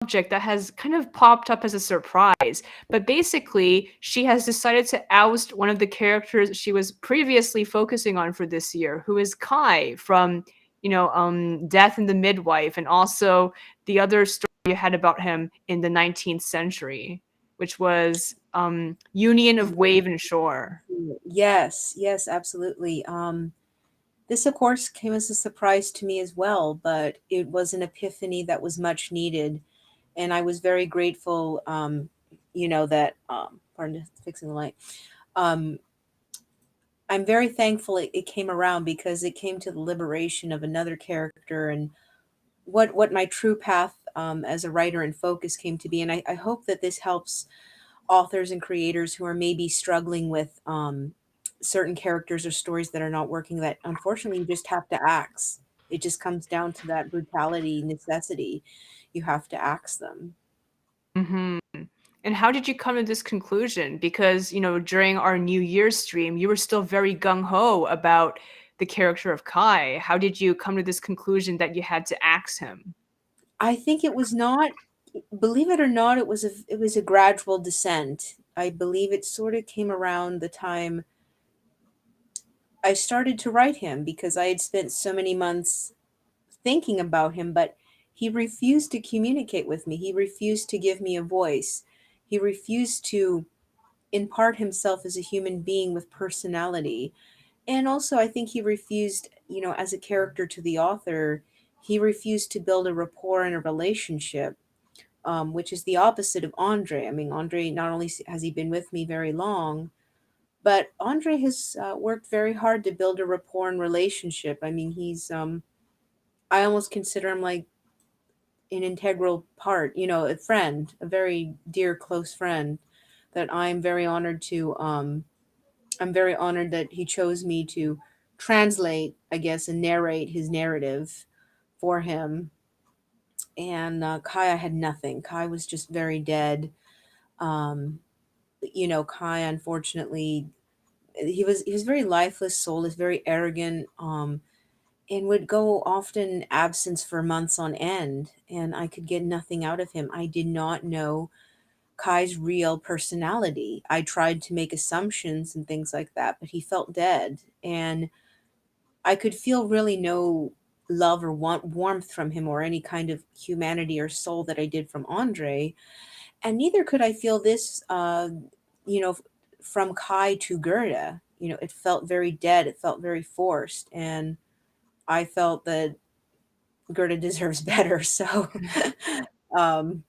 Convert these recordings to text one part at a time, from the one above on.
subject that has kind of popped up as a surprise. But basically, she has decided to oust one of the characters she was previously focusing on for this year, who is Kai from, Death and the Midwife, and also the other story you had about him in the 19th century, which was Union of Wave and Shore. Yes, yes, absolutely. This, of course, came as a surprise to me as well, but it was an epiphany that was much needed, and I was very grateful. That pardon, fixing the light. Um, I'm very thankful it came around because it came to the liberation of another character and what my true path as a writer and focus came to be. And I hope that this helps authors and creators who are maybe struggling with certain characters or stories that are not working, that unfortunately you just have to axe. It just comes down to that brutality, necessity. You have to axe them. Hmm. And how did you come to this conclusion? Because, during our New Year's stream, you were still very gung ho about the character of Kai. How did you come to this conclusion that you had to axe him? I think it was not, believe it or not, it was a gradual descent. I believe it sort of came around the time I started to write him because I had spent so many months thinking about him, but he refused to communicate with me. He refused to give me a voice. He refused to impart himself as a human being with personality. And also, I think he refused, as a character to the author, he refused to build a rapport and a relationship, which is the opposite of Andre. I mean, Andre, not only has he been with me very long, but Andre has worked very hard to build a rapport and relationship. I mean, I almost consider him like an integral part, a friend, a very dear, close friend that I'm very honored that he chose me to translate, I guess, and narrate his narrative for him. And Kai, I had nothing. Kai was just very dead. Um, Kai, unfortunately, he was very lifeless soul, is very arrogant, and would go often absence for months on end, and I could get nothing out of him. I did not know Kai's real personality. I tried to make assumptions and things like that, but he felt dead. And I could feel really no love or warmth from him or any kind of humanity or soul that I did from Andre. And neither could I feel this, you know, from Kai to Gerda. It felt very dead. It felt very forced. And I felt that Gerda deserves better. So, um,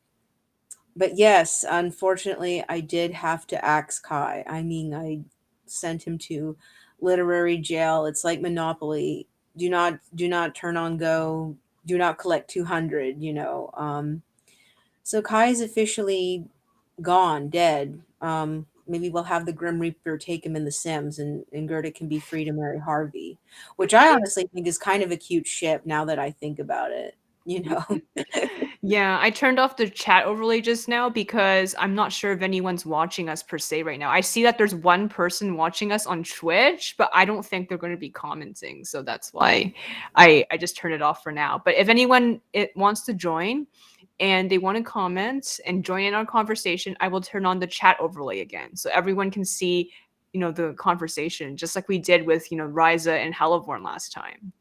but yes, unfortunately, I did have to axe Kai. I mean, I sent him to literary jail. It's like Monopoly. Do not turn on go. Do not collect 200. So Kai is officially gone, dead. Maybe we'll have the Grim Reaper take him in The Sims, and Gerda can be free to marry Harvey, which I honestly think is kind of a cute ship now that I think about it. You know. Yeah, I turned off the chat overlay just now because I'm not sure if anyone's watching us per se right now. I see that there's one person watching us on Twitch, but I don't think they're going to be commenting, so that's why I just turned it off for now. But if anyone wants to join and they want to comment and join in our conversation, I will turn on the chat overlay again so everyone can see, the conversation just like we did with, Riza and Helivorn last time.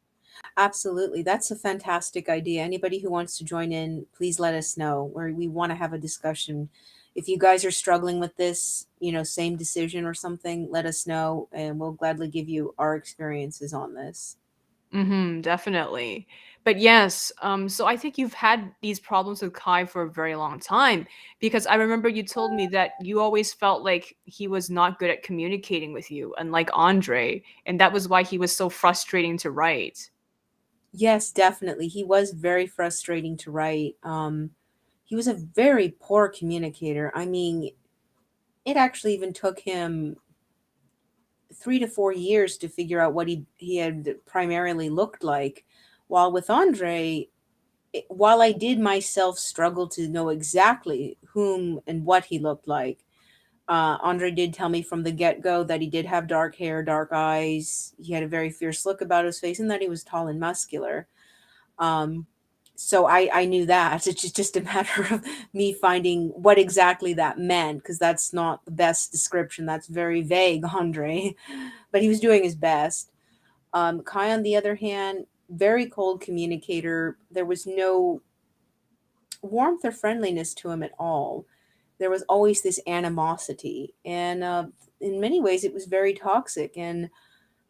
Absolutely. That's a fantastic idea. Anybody who wants to join in, please let us know. We want to have a discussion. If you guys are struggling with this, same decision or something, let us know and we'll gladly give you our experiences on this. Mhm, definitely. But yes, so I think you've had these problems with Kai for a very long time because I remember you told me that you always felt like he was not good at communicating with you, unlike Andre, and that was why he was so frustrating to write. Yes, definitely. He was very frustrating to write. He was a very poor communicator. I mean, it actually even took him 3 to 4 years to figure out what he had primarily looked like. While with Andre, while I did myself struggle to know exactly whom and what he looked like, Andre did tell me from the get go that he did have dark hair, dark eyes. He had a very fierce look about his face, and that he was tall and muscular. Um, So I knew that. It's just a matter of me finding what exactly that meant, because that's not the best description. That's very vague, Andre. But he was doing his best. Kai, on the other hand, very cold communicator. There was no warmth or friendliness to him at all. There was always this animosity, and in many ways, it was very toxic. And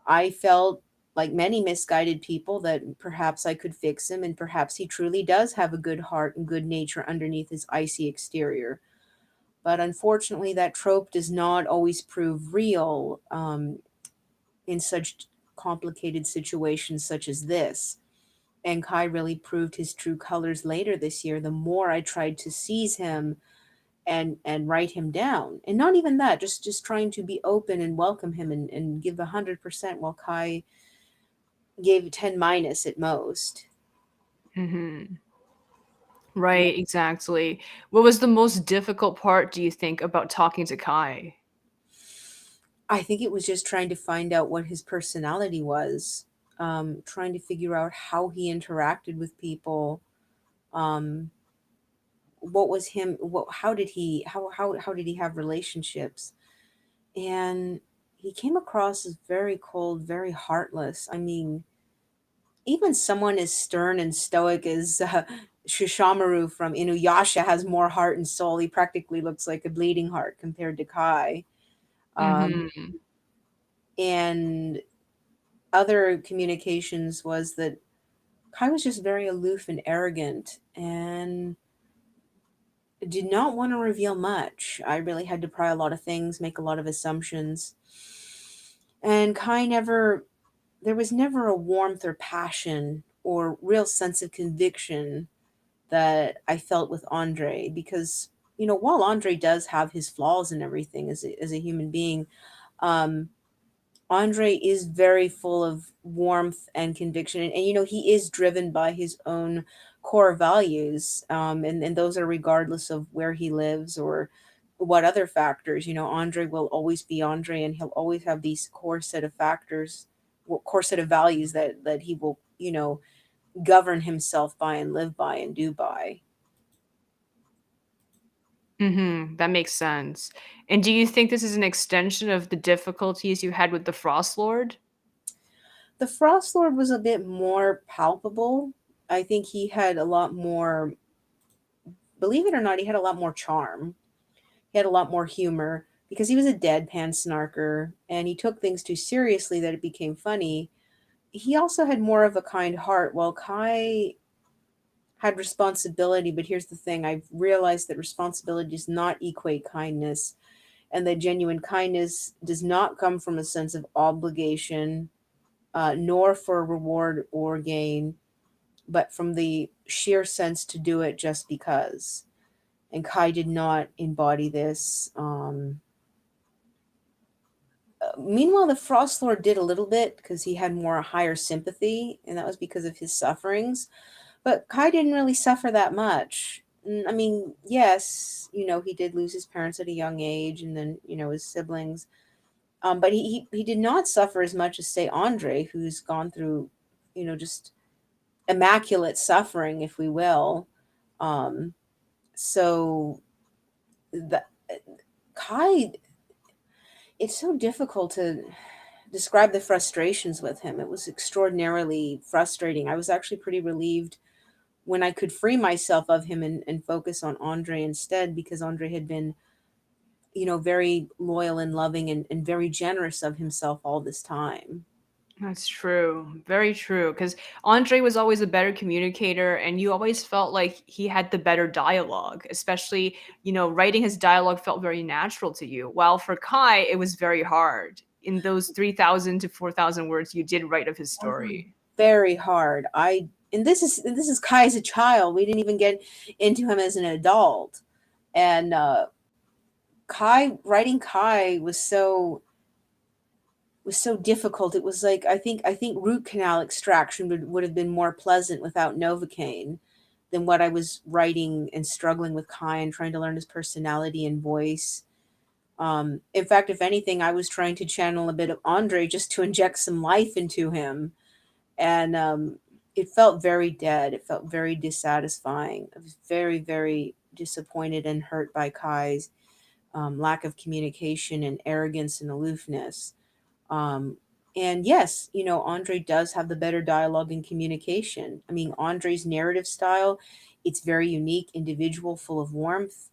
I felt, like many misguided people, that perhaps I could fix him, and perhaps he truly does have a good heart and good nature underneath his icy exterior. But unfortunately, that trope does not always prove real in such complicated situations such as this. And Kai really proved his true colors later this year. The more I tried to seize him and write him down, and not even that, just trying to be open and welcome him, and give 100%, while Kai gave 10 minus at most. Mhm. Yeah. Right, exactly. What was the most difficult part, do you think, about talking to Kai? I think it was just trying to find out what his personality was, trying to figure out how he interacted with people, um, what was him, how did he, how did he have relationships? And he came across as very cold, very heartless. I mean, even someone as stern and stoic as Shishamaru from Inuyasha has more heart and soul. He practically looks like a bleeding heart compared to Kai. Um, Mhm. and other communications was that Kai was just very aloof and arrogant, and did not want to reveal much. I really had to pry a lot of things, make a lot of assumptions. And Kai never, there was never a warmth or passion or real sense of conviction that I felt with Andre, because, while Andre does have his flaws and everything as a human being, um, Andre is very full of warmth and conviction, and he is driven by his own core values, and those are regardless of where he lives or what other factors. Andre will always be Andre, and he'll always have these core set of factors, core set of values that he will govern himself by and live by and do by. Mhm, that makes sense. And do you think this is an extension of the difficulties you had with the Frost Lord? The Frost Lord was a bit more palpable. I think he had a lot more, believe it or not, he had a lot more charm. He had a lot more humor because he was a deadpan snarker, and he took things too seriously that it became funny. He also had more of a kind heart, while Kai had responsibility. But here's the thing, I've realized that responsibility does not equate kindness, and that genuine kindness does not come from a sense of obligation, nor for reward or gain, but from the sheer sense to do it just because. And Kai did not embody this. Meanwhile, the Frost Lord did a little bit because he had more higher sympathy, and that was because of his sufferings. But Kai didn't really suffer that much. I mean, yes, he did lose his parents at a young age, and then his siblings. But he did not suffer as much as, say, Andre, who's gone through, just immaculate suffering, if we will. Um, so the Kai, it's so difficult to describe the frustrations with him. It was extraordinarily frustrating. I was actually pretty relieved when I could free myself of him, and focus on Andre instead, because Andre had been, very loyal and loving, and very generous of himself all this time. That's true. Very true. Because Andre was always a better communicator, and you always felt like he had the better dialogue, especially, writing his dialogue felt very natural to you. While for Kai, it was very hard. In those 3,000 to 4,000 words you did write of his story. Very hard. And this is Kai as a child. We didn't even get into him as an adult. And Kai, writing Kai was so difficult. It was like, I think root canal extraction would have been more pleasant without Novocaine than what I was writing and struggling with Kai and trying to learn his personality and voice. In fact, if anything, I was trying to channel a bit of Andre just to inject some life into him. And it felt very dead. It felt very dissatisfying. I was very, very disappointed and hurt by Kai's lack of communication and arrogance and aloofness. Um, and yes, Andre does have the better dialogue and communication. I mean, Andre's narrative style, it's very unique, individual, full of warmth.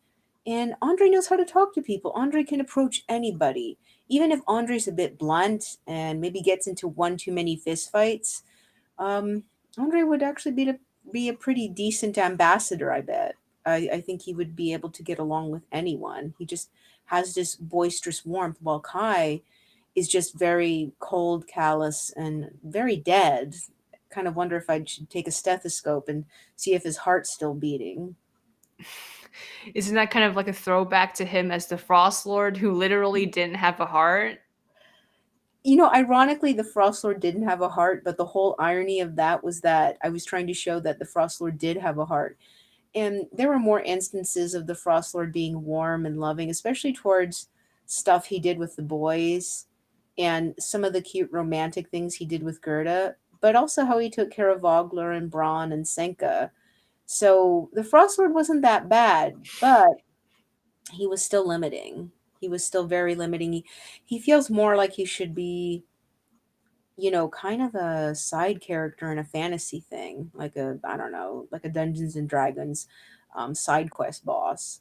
And Andre knows how to talk to people. Andre can approach anybody. Even if Andre's a bit blunt and maybe gets into one too many fistfights, um, Andre would actually be a pretty decent ambassador, I bet. I think he would be able to get along with anyone. He just has this boisterous warmth, while Kai is just very cold, callous, and very dead. Kind of wonder if I should take a stethoscope and see if his heart's still beating. Isn't that kind of like a throwback to him as the Frost Lord who literally didn't have a heart? Ironically, the Frost Lord didn't have a heart, but the whole irony of that was that I was trying to show that the Frost Lord did have a heart. And there were more instances of the Frost Lord being warm and loving, especially towards stuff he did with the boys and some of the cute romantic things he did with Gerda, but also how he took care of Vogler and Braun and Senka. So the Frost Lord wasn't that bad, but he was still limiting. He was still very limiting. He feels more like he should be, kind of a side character in a fantasy thing, like I don't know, like a Dungeons and Dragons side quest boss.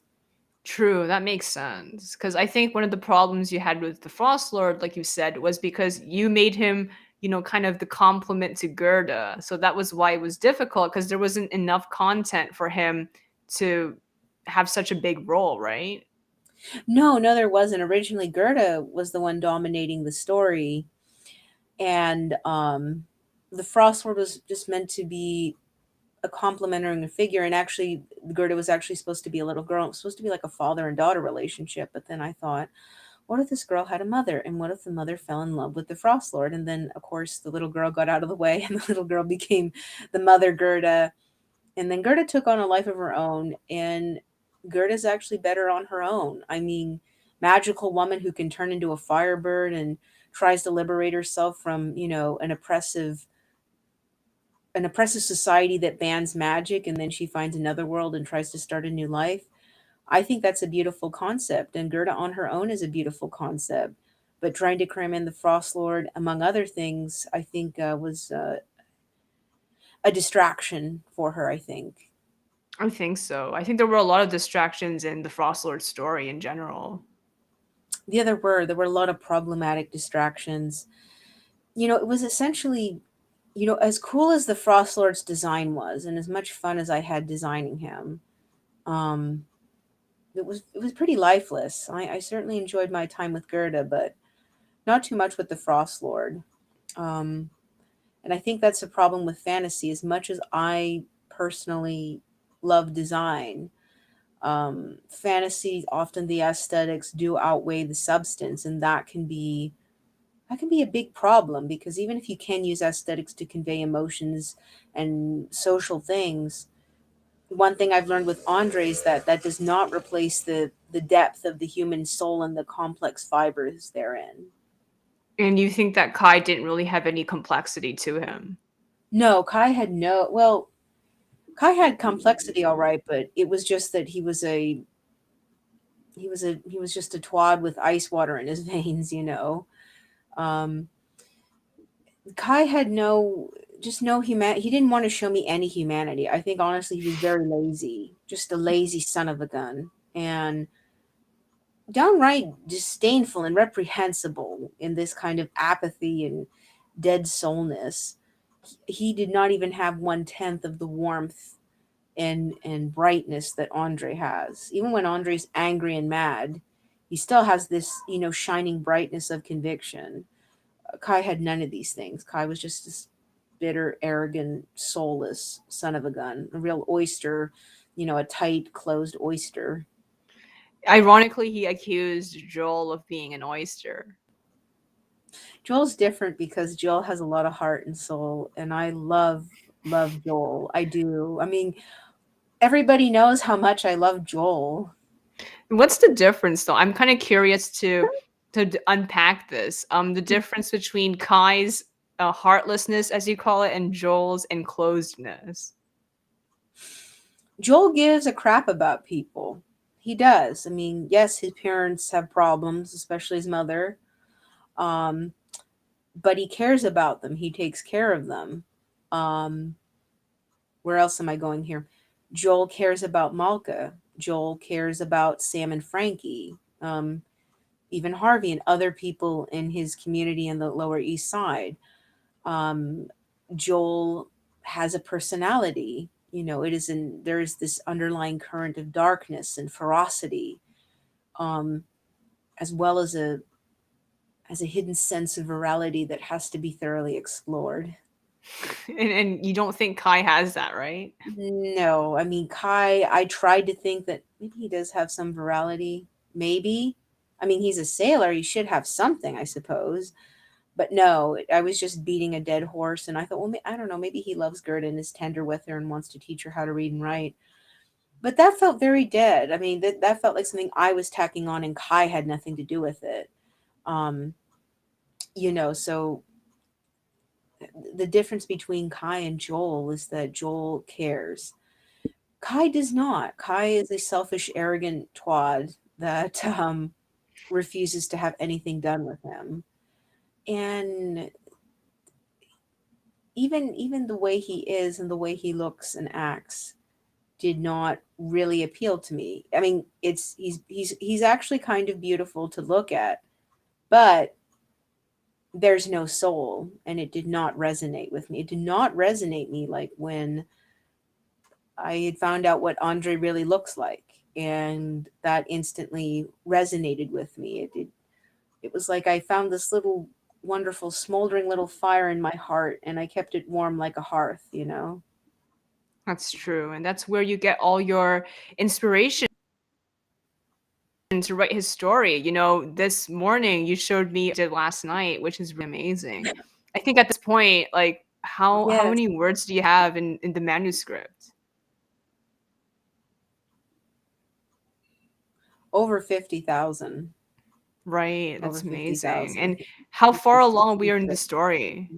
True, that makes sense. Because I think one of the problems you had with the Frost Lord, like you said, was because you made him, kind of the complement to Gerda. So that was why it was difficult because there wasn't enough content for him to have such a big role, right? No, no, there wasn't. Originally, Gerda was the one dominating the story, and the Frost Lord was just meant to be a complementary figure. And actually, Gerda was actually supposed to be a little girl. It was supposed to be like a father and daughter relationship. But then I thought, what if this girl had a mother? And what if the mother fell in love with the Frost Lord? And then, of course, the little girl got out of the way, and the little girl became the mother Gerda. And then Gerda took on a life of her own, and Gerda's actually better on her own. I mean, magical woman who can turn into a firebird and tries to liberate herself from, an oppressive society that bans magic, and then she finds another world and tries to start a new life. I think that's a beautiful concept, and Gerda on her own is a beautiful concept. But trying to cram in the Frost Lord, among other things, I think was a distraction for her, I think. I think so. I think there were a lot of distractions in the Frost Lord story in general. Yeah, there were a lot of problematic distractions. It was essentially, as cool as the Frost Lord's design was, and as much fun as I had designing him, um, it was pretty lifeless. I certainly enjoyed my time with Gerda, but not too much with the Frost Lord. Um, and I think that's a problem with fantasy. As much as I personally love design, fantasy, often the aesthetics do outweigh the substance, and that can be a big problem, because even if you can use aesthetics to convey emotions and social things, one thing I've learned with Andre is that that does not replace the depth of the human soul and the complex fibers therein. And you think that Kai didn't really have any complexity to him? No, Kai had complexity, all right, but it was just that he was just a twad with ice water in his veins. Um, Kai had no human. He didn't want to show me any humanity. I think honestly, he was very lazy, just a lazy son of a gun, and downright disdainful and reprehensible in this kind of apathy and dead soulness. He did not even have 1/10 of the warmth and brightness that Andre has. Even when Andre's angry and mad, he still has this, shining brightness of conviction. Kai had none of these things. Kai was just this bitter, arrogant, soulless son of a gun, a real oyster, a tight, closed oyster. Ironically, he accused Joel of being an oyster. Joel's different because Joel has a lot of heart and soul, and I love Joel. I do. I mean, everybody knows how much I love Joel. What's the difference, though? I'm kind of curious to unpack this. The difference between Kai's heartlessness, as you call it, and Joel's enclosedness. Joel gives a crap about people. He does. I mean, yes, his parents have problems, especially his mother. Um, but he cares about them. He takes care of them. Um, where else am I going here? Joel cares about Malka. Joel cares about Sam and Frankie, even Harvey and other people in his community in the Lower East Side. Um, Joel has a personality. You know, there is this underlying current of darkness and ferocity, um, as well as a hidden sense of virality that has to be thoroughly explored. And you don't think Kai has that, right? No, I mean Kai. I tried to think that maybe he does have some virality. Maybe. I mean, he's a sailor. He should have something, I suppose. But no, I was just beating a dead horse, and I thought, well, I don't know. Maybe he loves Gerda and is tender with her and wants to teach her how to read and write. But that felt very dead. I mean, that felt like something I was tacking on, and Kai had nothing to do with it. Um, so the difference between Kai and Joel is that Joel cares. Kai does not. Kai is a selfish, arrogant twad that refuses to have anything done with him. And even the way he is and the way he looks and acts did not really appeal to me. I mean, he's actually kind of beautiful to look at, but there's no soul, and it did not resonate with me. It did not resonate me like when I had found out what Andrei really looks like, and that instantly resonated with me. It was like I found this little wonderful smoldering little fire in my heart, and I kept it warm like a hearth, you know. That's true. And that's where you get all your inspiration to write his story. This morning you showed me did last night, which is really amazing. I think at this point, like how Yes, many words do you have in the manuscript? over 50,000. Right, Over that's amazing. 50,000. And how far It's just along we are in the incredible. story?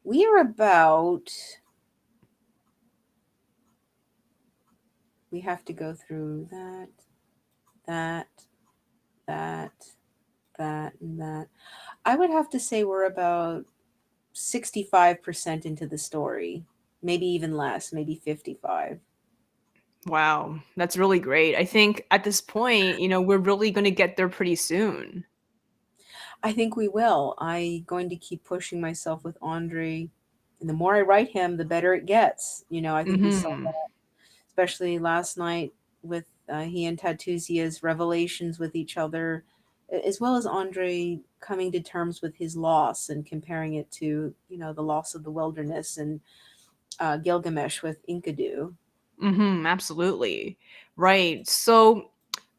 We are about, we have to go through that, that, and that. I would have to say we're about 65% into the story, maybe even less, maybe 55. Wow, that's really great. I think at this point, we're really going to get there pretty soon. I think we will. I'm going to keep pushing myself with Andre. And the more I write him, the better it gets. You know, I think we saw Mhm. that, especially last night with he and Tatuzia's revelations with each other, as well as Andre coming to terms with his loss and comparing it to, the loss of the wilderness and Gilgamesh with Enkidu. Mhm, absolutely. Right. So,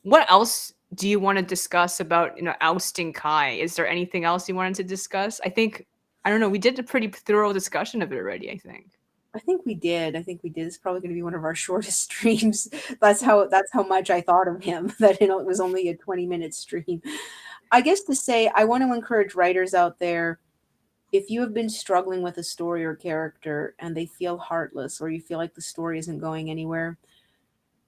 what else do you wanna discuss about, ousting Kai? Is there anything else you wanted to discuss? I don't know, we did a pretty thorough discussion of it already, I think. I think we did. I think we did. It's probably going to be one of our shortest streams. That's how much I thought of him. That it was only a 20-minute stream. I guess to say I want to encourage writers out there, if you have been struggling with a story or character and they feel heartless or you feel like the story isn't going anywhere,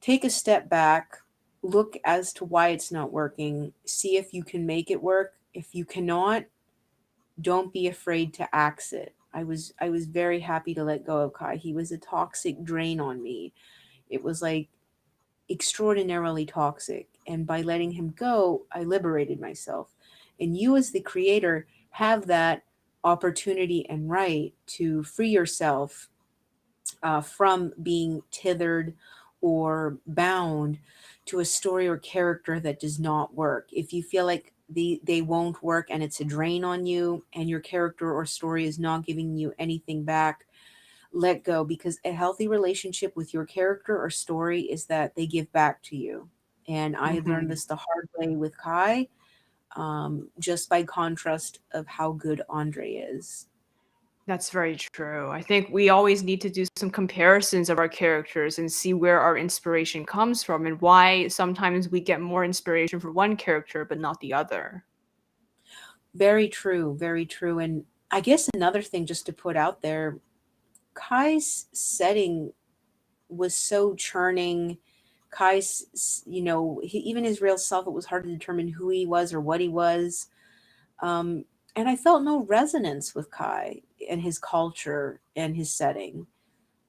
take a step back, look as to why it's not working, see if you can make it work. If you cannot, don't be afraid to axe it. I was very happy to let go of Kai. He was a toxic drain on me. It was like extraordinarily toxic. And by letting him go, I liberated myself. And you, as the creator, have that opportunity and right to free yourself from being tethered or bound to a story or character that does not work. If you feel like they won't work and it's a drain on you and your character or story is not giving you anything back, let go, because a healthy relationship with your character or story is that they give back to you. And I had learned Mhm. this the hard way with Kai, just by contrast of how good Andre is. That's very true. I think we always need to do some comparisons of our characters and see where our inspiration comes from and why sometimes we get more inspiration for one character but not the other. Very true, very true. And I guess another thing just to put out there, Kai's setting was so churning. Even his real self, it was hard to determine who he was or what he was. Um, and I felt no resonance with Kai and his culture and his setting.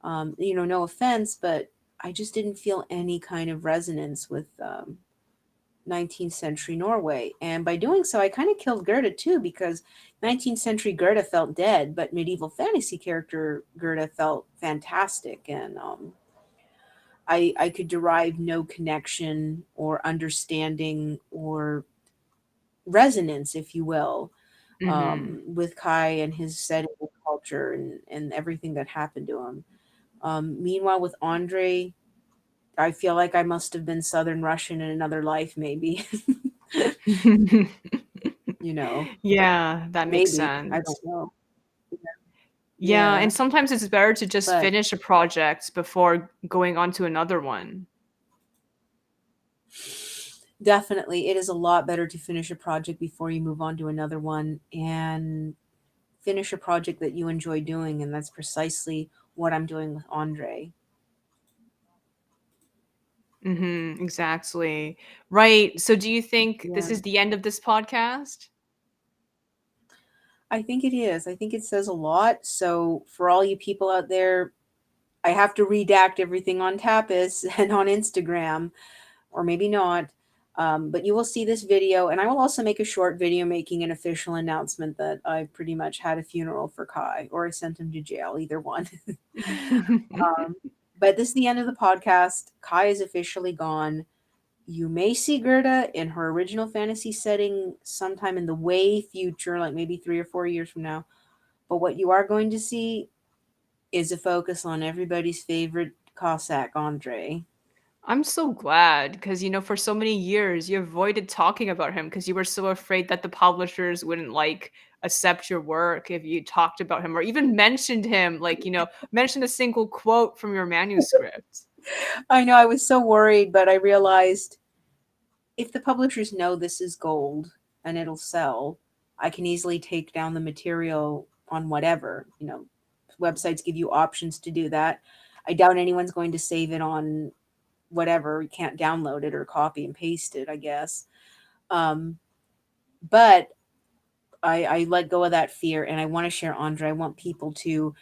No offense, but I just didn't feel any kind of resonance with 19th century Norway. And by doing so, I kind of killed Gerda too, because 19th century Gerda felt dead, but medieval fantasy character Gerda felt fantastic. And I could derive no connection or understanding or resonance, if you will, Mhm. with Kai and his setting and culture and everything that happened to him. Meanwhile, with Andrei, I feel like I must have been Southern Russian in another life, maybe. you know, Yeah, that makes maybe. I don't sense. know. Yeah, Yeah, and sometimes it's better to just but finish a project before going on to another one. definitely it is a lot better to finish a project before you move on to another one and finish a project that you enjoy doing. And that's precisely what I'm doing with Andre. Mhm, exactly. Right, so do you think this Yeah. is the end of this podcast? I think it is. I think it says a lot. So for all you people out there, I have to redact everything on Tapas and on Instagram, or maybe not. But you will see this video, and I will also make a short video making an official announcement that I've pretty much had a funeral for Kai, or I sent him to jail, either one. um, but this is the end of the podcast. Kai is officially gone. You may see Gerda in her original fantasy setting sometime in the way future, like maybe 3 or 4 years from now. But what you are going to see is a focus on everybody's favorite Cossack, Andre. I'm so glad because, for so many years, you avoided talking about him because you were so afraid that the publishers wouldn't, like, accept your work if you talked about him or even mentioned him, like, mentioned a single quote from your manuscript. I know I was so worried, but I realized if the publishers know this is gold and it'll sell, I can easily take down the material on whatever. Websites give you options to do that. I doubt anyone's going to save it on whatever. You can't download it or copy and paste it, I guess. Um, but I let go of that fear and I want to share Andre. I want people to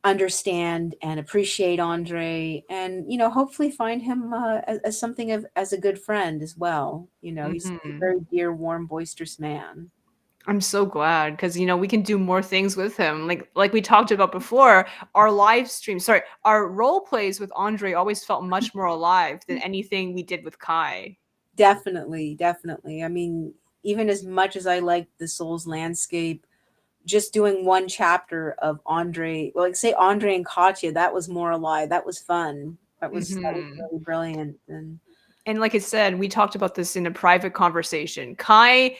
understand and appreciate Andre and, hopefully find him as something as a good friend as well. He's a Mhm. very dear, warm, boisterous man. I'm so glad because we can do more things with him. Like we talked about before, our live stream, sorry, our role plays with Andre always felt much more alive than anything we did with Kai. Definitely, definitely. I mean, even as much as I like the Souls landscape, just doing one chapter of Andre, well, like say Andre and Katya, that was more alive. That was fun. That was Mhm. really brilliant. And And like I said, we talked about this in a private conversation. Kai,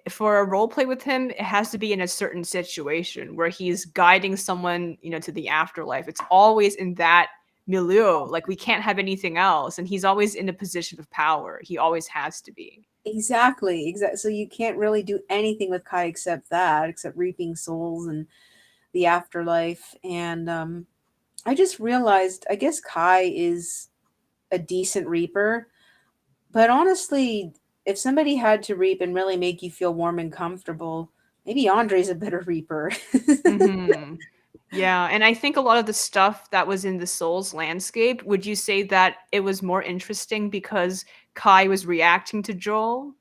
for a role play with him, it has to be in a certain situation where he's guiding someone, to the afterlife. It's always in that milieu. Like we can't have anything else. And he's always in a position of power. He always has to be. exactly, exactly. So you can't really do anything with Kai except that, except reaping souls and the afterlife. And I just realized, I guess Kai is a decent reaper, but honestly, if somebody had to reap and really make you feel warm and comfortable, maybe Andre's a better reaper. Mhm. Yeah, and I think a lot of the stuff that was in the Souls landscape, would you say that it was more interesting because Kai was reacting to Joel?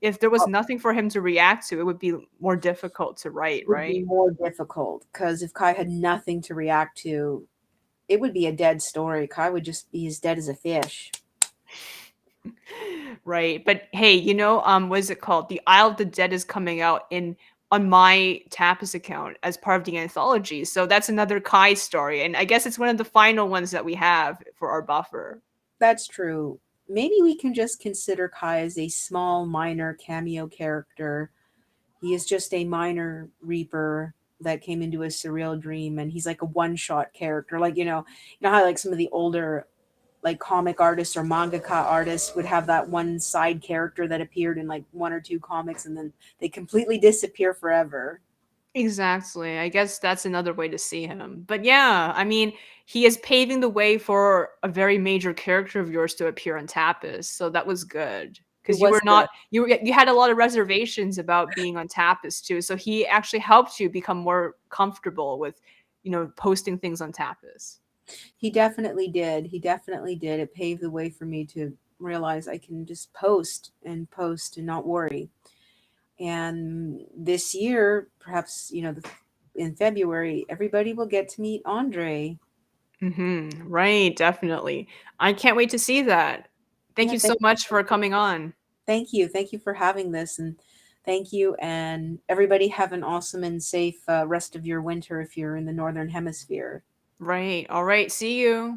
If there was nothing for him to react to, it would be more difficult to write, Would be right? more difficult because if Kai had nothing to react to, it would be a dead story. Kai would just be as dead as a fish. Right. But hey, what is it called? The Isle of the Dead is coming out in on my Tapas account as part of the anthology. So that's another Kai story. And I guess it's one of the final ones that we have for our buffer. That's true. Maybe we can just consider Kai as a small, minor cameo character. He is just a minor reaper that came into a surreal dream, and he's like a one-shot character. Like, you know how like some of the older like comic artists or mangaka artists would have that one side character that appeared in like one or two comics and then they completely disappear forever. Exactly. I guess that's another way to see him. But yeah, I mean, he is paving the way for a very major character of yours to appear on Tapas, so that was good. It Because you was were good. not you had a lot of reservations about being on Tapas too, so he actually helped you become more comfortable with, posting things on Tapas. He definitely did. He definitely did. It paved the way for me to realize I can just post and not worry. And this year, perhaps, in February, everybody will get to meet Andre. Right, definitely. I can't wait to see that. Thank Yeah, you so much for coming on. thank you. Thank you for having this. And thank you. And everybody have an awesome and safe rest of your winter if you're in the Northern Hemisphere. Right. All right. See you.